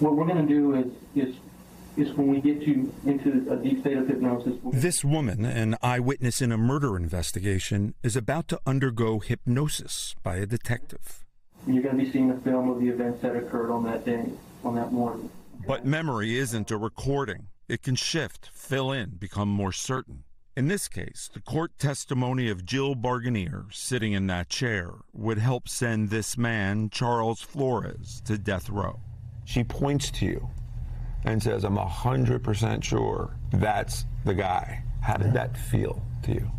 What we're going to do is when we get you into a deep state of hypnosis. This woman, an eyewitness in a murder investigation, is about to undergo hypnosis by a detective. You're going to be seeing a film of the events that occurred on that day, on that morning. But memory isn't a recording. It can shift, fill in, become more certain. In this case, the court testimony of Jill Barganier, sitting in that chair, would help send this man, Charles Flores, to death row. She points to you and says, I'm 100% sure that's the guy. How did that feel to you?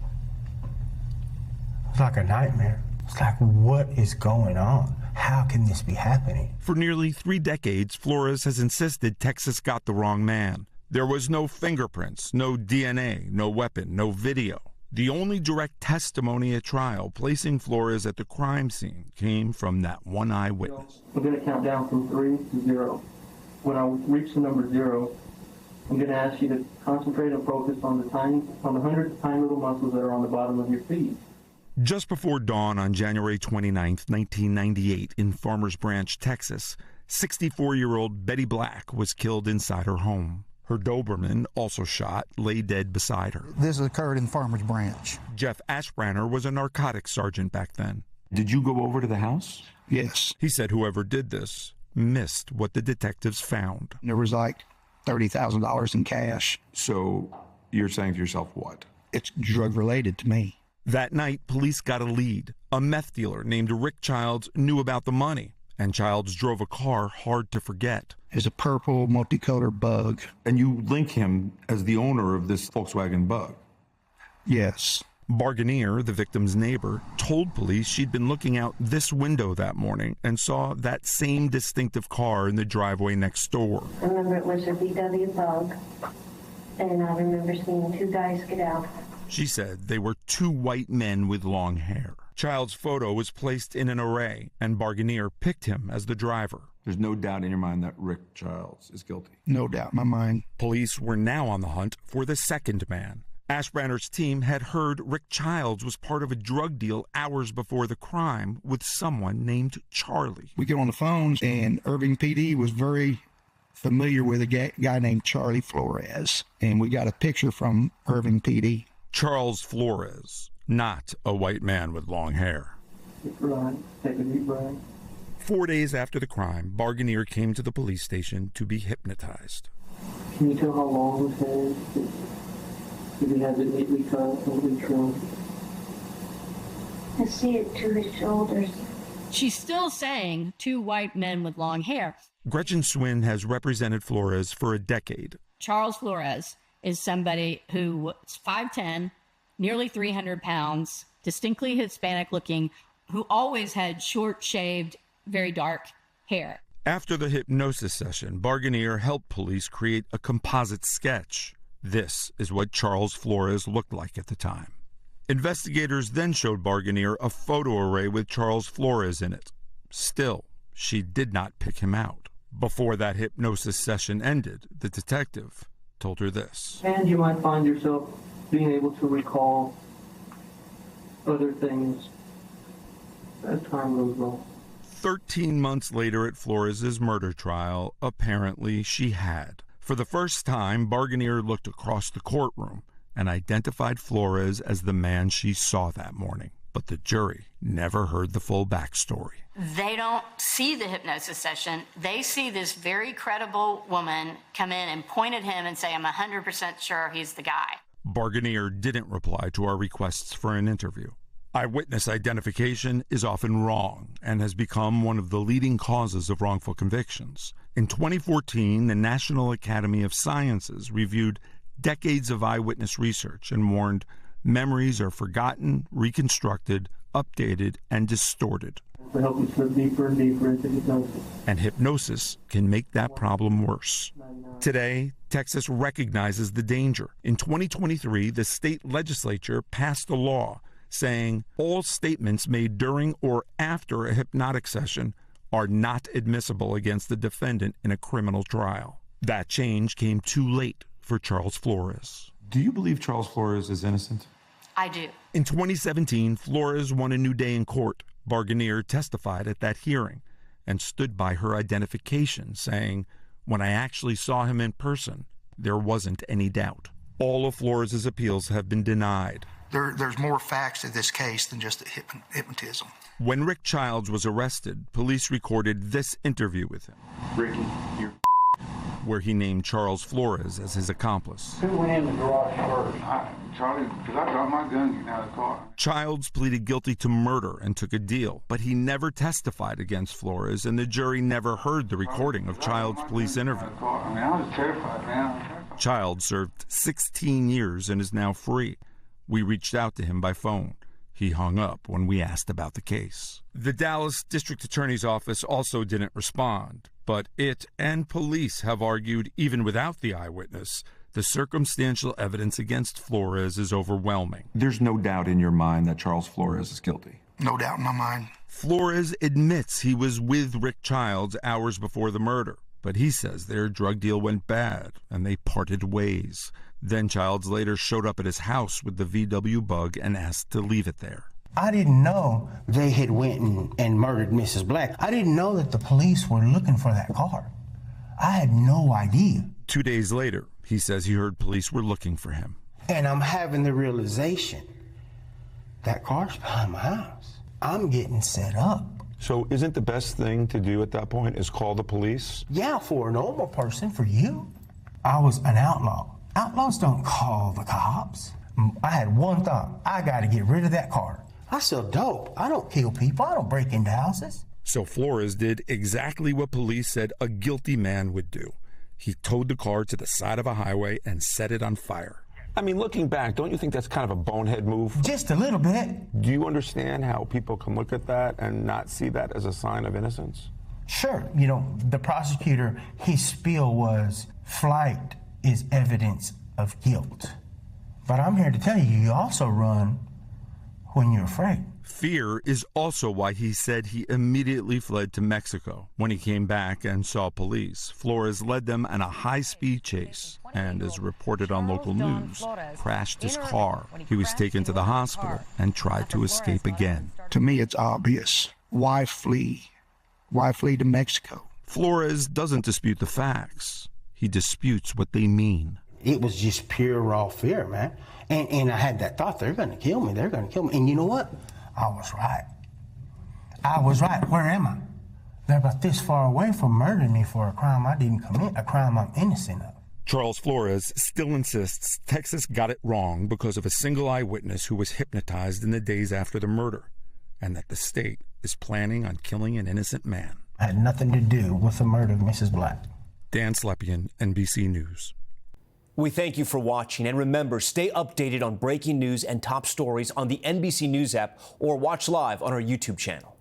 It's like a nightmare. It's like, what is going on? How can this be happening? For nearly 3 decades, Flores has insisted Texas got the wrong man. There was no fingerprints, no DNA, no weapon, no video. The only direct testimony at trial placing Flores at the crime scene came from that one eyewitness. We're going to count down from 3 to 0. When I reach the number 0, I'm going to ask you to concentrate and focus on the hundreds of tiny little muscles that are on the bottom of your feet. Just before dawn on January 29, 1998, in Farmers Branch, Texas, 64-year-old Betty Black was killed inside her home. Her Doberman, also shot, lay dead beside her. This occurred in Farmers Branch. Jeff Ashbranner was a narcotics sergeant back then. Did you go over to the house? Yes. He said whoever did this missed what the detectives found. There was like $30,000 in cash. So you're saying to yourself what? It's drug-related to me. That night, police got a lead. A meth dealer named Rick Childs knew about the money, and Childs drove a car hard to forget. It's a purple multicolored Bug. And you link him as the owner of this Volkswagen Bug? Yes. Barganier, the victim's neighbor, told police she'd been looking out this window that morning and saw that same distinctive car in the driveway next door. I remember it was a VW Bug, and I remember seeing 2 guys get out. She said they were 2 white men with long hair. Child's photo was placed in an array, and Barganier picked him as the driver. There's no doubt in your mind that Rick Childs is guilty? No doubt in my mind. Police were now on the hunt for the second man. Ashbranner's team had heard Rick Childs was part of a drug deal hours before the crime with someone named Charlie. We get on the phones, and Irving PD was very familiar with a guy named Charlie Flores, and we got a picture from Irving PD. Charles Flores, not a white man with long hair. Right. Take a deep breath. 4 days after the crime, Barganier came to the police station to be hypnotized. Can you tell how long his hair is? If he has it neatly cut, neatly trimmed? I see it to his shoulders. She's still saying 2 white men with long hair. Gretchen Swin has represented Flores for a decade. Charles Flores is somebody who was 5'10", nearly 300 pounds, distinctly Hispanic looking, who always had short shaved, very dark hair. After the hypnosis session, Barganier helped police create a composite sketch. This is what Charles Flores looked like at the time. Investigators then showed Barganier a photo array with Charles Flores in it. Still, she did not pick him out. Before that hypnosis session ended, the detective told her this. And you might find yourself being able to recall other things as time goes on. 13 months later at Flores' murder trial, apparently she had. For the first time, Barganier looked across the courtroom and identified Flores as the man she saw that morning. But the jury never heard the full backstory. They don't see the hypnosis session. They see this very credible woman come in and point at him and say, I'm 100% sure he's the guy. Barganier didn't reply to our requests for an interview. Eyewitness identification is often wrong and has become one of the leading causes of wrongful convictions. In 2014, the National Academy of Sciences reviewed decades of eyewitness research and warned memories are forgotten, reconstructed, updated, and distorted. To help you slip deeper and deeper into hypnosis. And hypnosis can make that problem worse. Today, Texas recognizes the danger. In 2023, the state legislature passed a law saying all statements made during or after a hypnotic session are not admissible against the defendant in a criminal trial. That change came too late for Charles Flores. Do you believe Charles Flores is innocent? I do. In 2017, Flores won a new day in court. Barganier testified at that hearing and stood by her identification, saying, When I actually saw him in person, there wasn't any doubt. All of Flores' appeals have been denied. There's more facts to this case than just hypnotism. When Rick Childs was arrested, police recorded this interview with him. Ricky, you're where he named Charles Flores as his accomplice. Who went in the garage first? Charlie, because I dropped my gun getting out of the car. Childs pleaded guilty to murder and took a deal, but he never testified against Flores, and the jury never heard the recording of Childs' police interview. I mean, I was terrified, man. Childs served 16 years and is now free. We reached out to him by phone. He hung up when we asked about the case. The Dallas District Attorney's Office also didn't respond, but it and police have argued even without the eyewitness, the circumstantial evidence against Flores is overwhelming. There's no doubt in your mind that Charles Flores is guilty. No doubt in my mind. Flores admits he was with Rick Childs hours before the murder, but he says their drug deal went bad and they parted ways. Then Childs later showed up at his house with the VW Bug and asked to leave it there. I didn't know they had went and murdered Mrs. Black. I didn't know that the police were looking for that car. I had no idea. 2 days later, he says he heard police were looking for him. And I'm having the realization that car's behind my house. I'm getting set up. So isn't the best thing to do at that point is call the police? Yeah, for a normal person, for you. I was an outlaw. Outlaws don't call the cops. I had one thought. I got to get rid of that car. I sell dope. I don't kill people. I don't break into houses. So Flores did exactly what police said a guilty man would do. He towed the car to the side of a highway and set it on fire. I mean, looking back, don't you think that's kind of a bonehead move? Just a little bit. Do you understand how people can look at that and not see that as a sign of innocence? Sure. You know, the prosecutor, his spiel was flight is evidence of guilt. But I'm here to tell you, you also run when you're afraid. Fear is also why he said he immediately fled to Mexico. When he came back and saw police, Flores led them on a high-speed chase and, as reported on local news, crashed his car. He was taken to the hospital and tried to escape again. To me, it's obvious. Why flee? Why flee to Mexico? Flores doesn't dispute the facts. He disputes what they mean. It was just pure raw fear, man. And I had that thought, they're going to kill me, they're going to kill me. And you know what? I was right. I was right. Where am I? They're about this far away from murdering me for a crime I didn't commit, a crime I'm innocent of. Charles Flores still insists Texas got it wrong because of a single eyewitness who was hypnotized in the days after the murder, and that the state is planning on killing an innocent man. I had nothing to do with the murder of Mrs. Black. Dan Slepian, NBC News. We thank you for watching, and remember, stay updated on breaking news and top stories on the NBC News app or watch live on our YouTube channel.